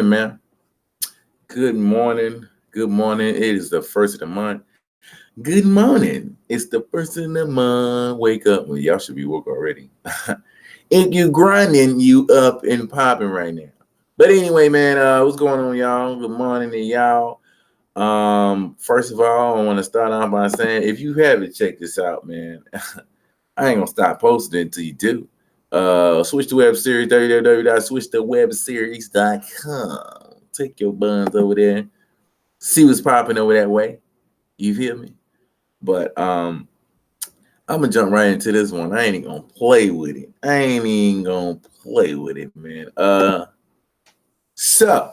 Man. Good morning. Good morning. It is the first of the month. Good morning. It's the first of the month. Wake up. Well, y'all should be woke already. If you grinding, you up and popping right now. But anyway, man, what's going on, y'all? Good morning to y'all. First of all, I want to start off by saying if you haven't checked this out, man, I ain't gonna stop posting it until you do. Switch the web series, www.switchthewebseries.com. Take your buns over there, see what's popping over that way. You feel me? But I'm gonna jump right into this one. I ain't even gonna play with it. I ain't even gonna play with it, man. So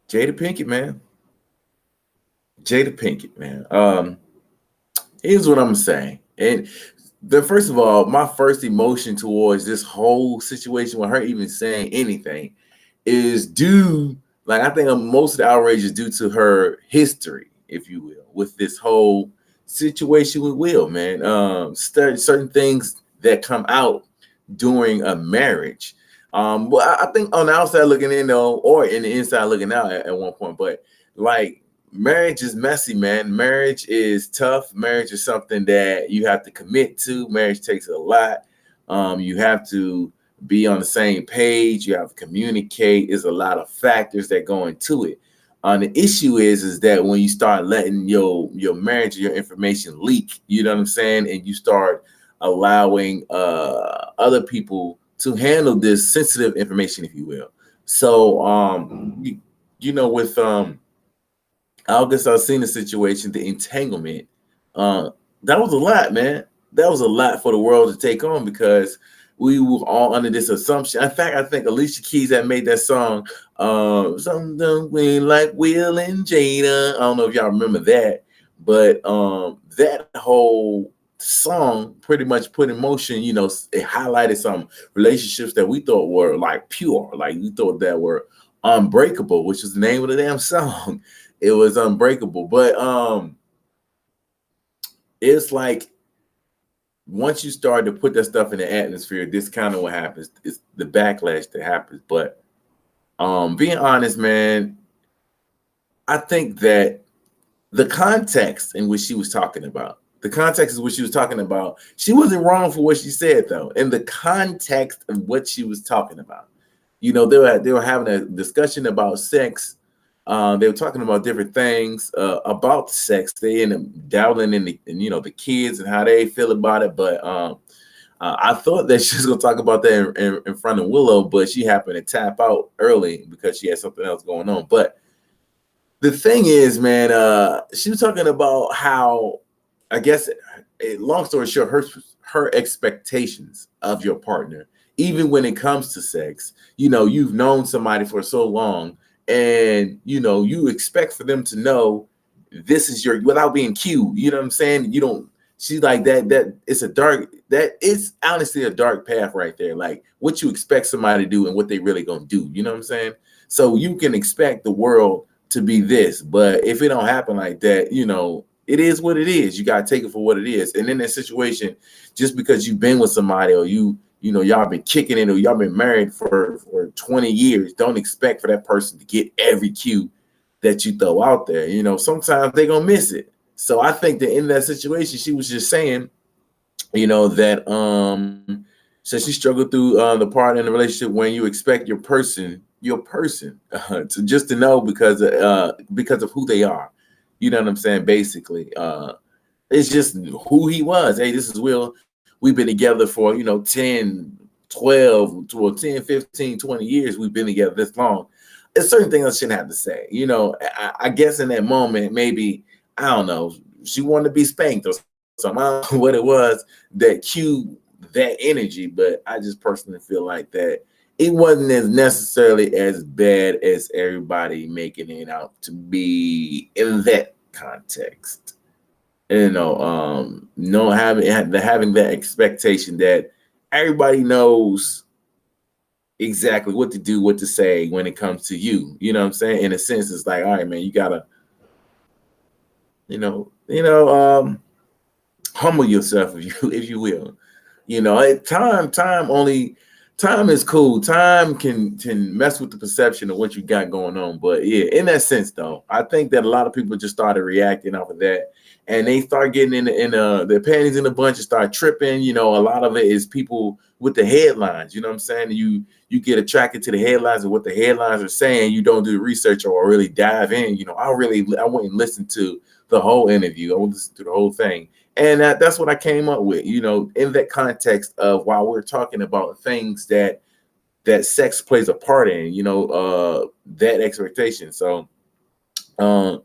Jada Pinkett, man. Jada Pinkett, man. Here's what I'm saying. And the first of all, my first emotion towards this whole situation with her even saying anything is due, like I think most of the outrage is due to her history, if you will, with this whole situation with Will, man. Certain things that come out during a marriage. Well, I think on the outside looking in though, or in the inside looking out at one point, but like marriage is messy, man. Marriage is tough. Marriage is something that you have to commit to. Marriage takes a lot. You have to be on the same page. You have to communicate. There's a lot of factors that go into it. The issue is that when you start letting your marriage, your information leak, you know what I'm saying, and you start allowing other people to handle this sensitive information, if you will. So with August Alsina situation, the entanglement, that was a lot, man. That was a lot for the world to take on because we were all under this assumption. In fact, I think Alicia Keys had made that song, something like Will and Jada. I don't know if y'all remember that, but that whole song pretty much put in motion, it highlighted some relationships that we thought were like pure, like we thought that were unbreakable, which is the name of the damn song. It was unbreakable. But it's like once you start to put that stuff in the atmosphere, this kind of what happens. It's the backlash that happens. But being honest, man, I think that the context in which she was talking about, she wasn't wrong for what she said, though. In the context of what she was talking about, they were having a discussion about sex. They were talking about different things about sex. They end up dabbling in the kids and how they feel about it. But I thought that she was gonna talk about that in front of Willow, but she happened to tap out early because she had something else going on. But the thing is, man, she was talking about how, I guess, long story short, her expectations of your partner, even when it comes to sex, you've known somebody for so long, and you expect for them to know this is your, without being cute. You know what I'm saying? You don't. She's like that. It's honestly a dark path right there. Like what you expect somebody to do and what they really gonna do. You know what I'm saying? So you can expect the world to be this, but if it don't happen like that, it is what it is. You gotta take it for what it is. And in that situation, just because you've been with somebody or y'all been kicking it or y'all been married for 20 years, don't expect for that person to get every cue that you throw out there. Sometimes they're gonna miss it. So I think that in that situation, she was just saying, that so she struggled through the part in the relationship when you expect your person to just to know because of who they are. You know what I'm saying? Basically, it's just who he was. Hey, this is Will. We've been together for 10, 12 to 10, 15, 20 years. We've been together this long. There's certain things I shouldn't have to say. I guess in that moment, maybe, I don't know, she wanted to be spanked or something. I don't know what it was that cued that energy, but I just personally feel like that it wasn't as necessarily as bad as everybody making it out to be in that context. No having that expectation that everybody knows exactly what to do, what to say when it comes to you. You know what I'm saying? In a sense, it's like, all right, man, you gotta, humble yourself if you will. Time is cool. Time can mess with the perception of what you got going on. But yeah, in that sense though, I think that a lot of people just started reacting off of that, and they start getting in their panties in a bunch and start tripping. A lot of it is people with the headlines. You know what I'm saying? You get attracted to the headlines and what the headlines are saying. You don't do the research or really dive in. I went and listened to the whole interview. I went and listened to the whole thing. And that's what I came up with, in that context of while we're talking about things that sex plays a part in, that expectation. So, I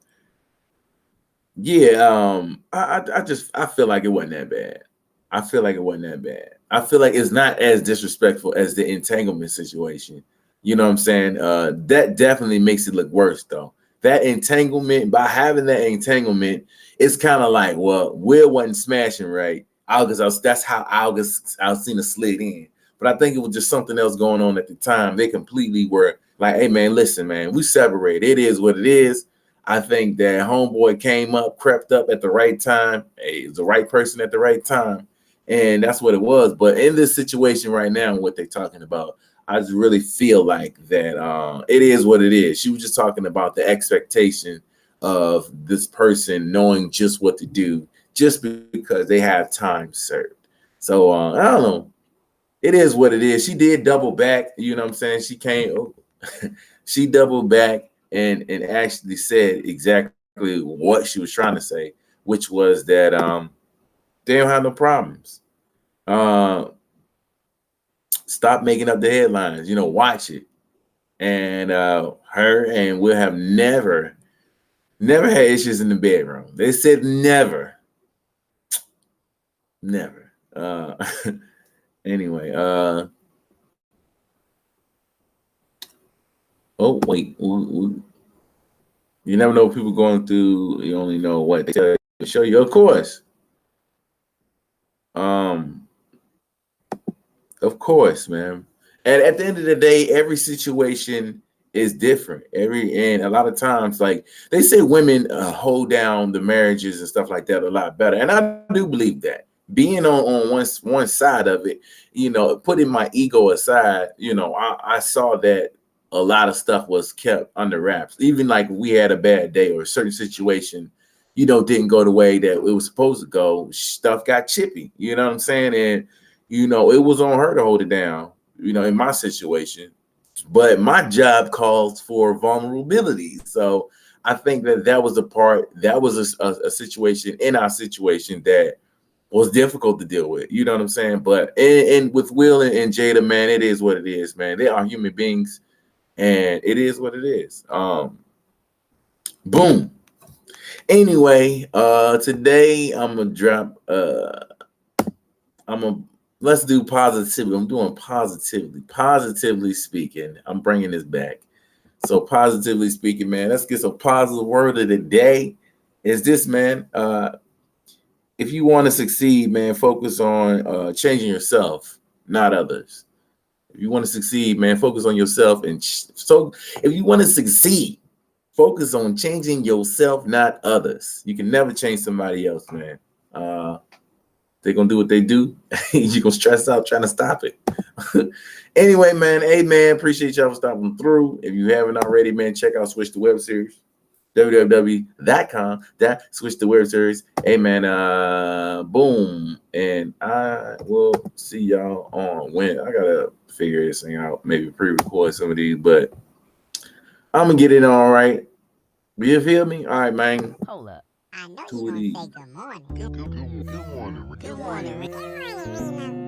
feel like it wasn't that bad. I feel like it wasn't that bad. I feel like it's not as disrespectful as the entanglement situation. You know what I'm saying? That definitely makes it look worse, though. That entanglement, by having that entanglement, it's kind of like, well, Will wasn't smashing right. That's how Alcina slid in. But I think it was just something else going on at the time. They completely were like, hey, man, listen, man, we separated. It is what it is. I think that homeboy crept up at the right time. Hey, it's the right person at the right time. And that's what it was. But in this situation right now, what they're talking about, I just really feel like that it is what it is. She was just talking about the expectation of this person knowing just what to do just because they have time served. So I don't know. It is what it is. She did double back. You know what I'm saying? She doubled back and actually said exactly what she was trying to say, which was that they don't have no problems. Stop making up the headlines. Watch it. And her and Will have never had issues in the bedroom. They said never. Anyway, oh wait, you never know what people going through. You only know what they tell you to show you. Of course, man. And at the end of the day, every situation is different. And a lot of times, like they say, women hold down the marriages and stuff like that a lot better. And I do believe that. Being on one side of it, putting my ego aside, I saw that a lot of stuff was kept under wraps. Even like we had a bad day or a certain situation, didn't go the way that it was supposed to go. Stuff got chippy. You know what I'm saying? And it was on her to hold it down. In my situation, but my job calls for vulnerability. So I think that was a situation in our situation that was difficult to deal with. You know what I'm saying? But and with Will and Jada, man, it is what it is, man. They are human beings, and it is what it is. Boom. Anyway, today I'm gonna drop. Let's do positivity. I'm doing positively. Positively speaking, I'm bringing this back. So positively speaking, man, let's get some positive word of the day. Is this, man? If you want to succeed, man, focus on changing yourself, not others. If you want to succeed, man, focus on yourself. So if you want to succeed, focus on changing yourself, not others. You can never change somebody else, man. They're going to do what they do. You're going to stress out trying to stop it. Anyway, man, hey, man, appreciate y'all for stopping through. If you haven't already, man, check out Switch the Web Series. www.com/switch the web series. Hey man, boom. And I will see y'all on when I gotta figure this thing out, maybe pre-record some of these, but I'm gonna get it all right. You feel me? All right, man. Hold up. I know you gonna say good morning. Good morning. Good morning.